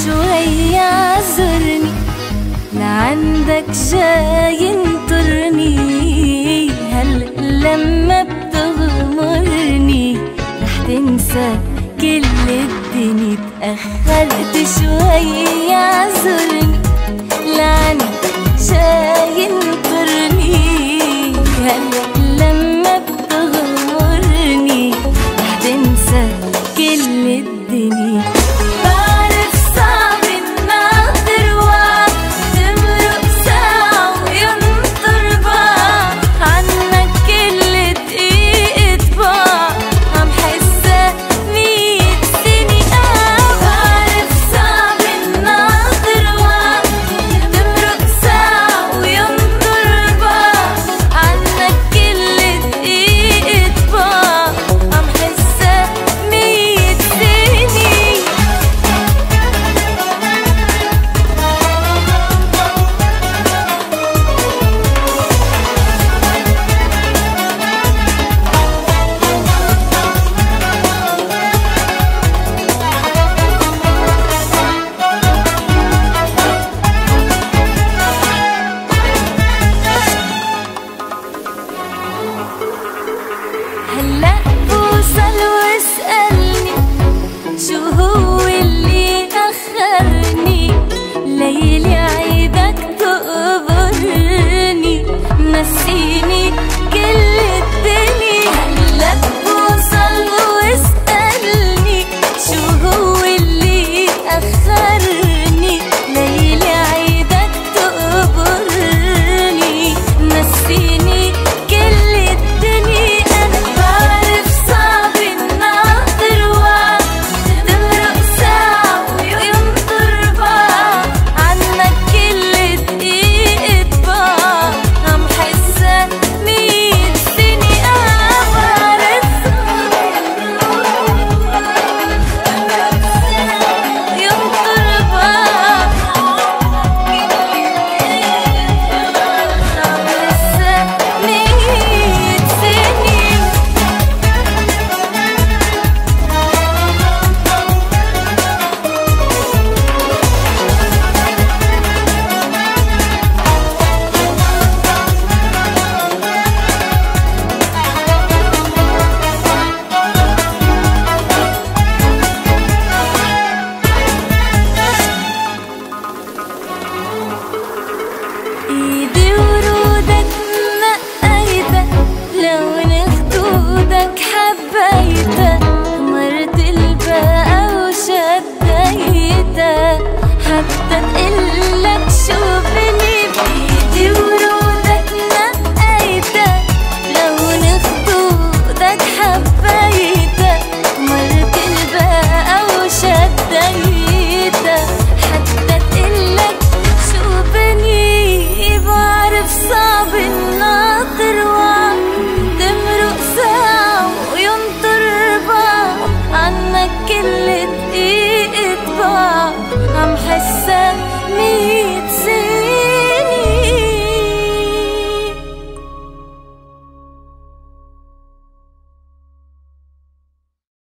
شوية اعذرني، لعندك جاي ينطرني. هل لما بتغمرني رح تنسى كل الدنيا؟ تأخرت شوية اعذرني، لعندك جاي ينطرني. هل لما بتغمرني رح تنسى كل الدنيا؟ بعرف صعب الناظر وعد تمرق ساعة وينطر بعد عنك كل دقيقة بعد عم حسها 100 سنة. بعرف صعب الناظر وعد تمرق ساعة وينطر بعد عنك كل دقيقة بعد عم حسها 100 سنة. هلا بوصل واسألني شو هو اللي أخرني، ليلي عيدك تقبرني نسيني كل الدنيا. هلا بوصل واسألني شو هو اللي أخرني، ليلي عيدك تقبرني نسيني كل الدنيا. أنا بعرف صعب الناظر وعد تمرق ساعة وينطر بعد عنك كل دقيقة بعد عم حسها 100 سنة. بعرف صعب ينطر بعد عم حسها 100 سنة. ايدي ورودك نقيتها، لون خدودك حبيتها، مرت الباقة وشديتها حتى تقلك شو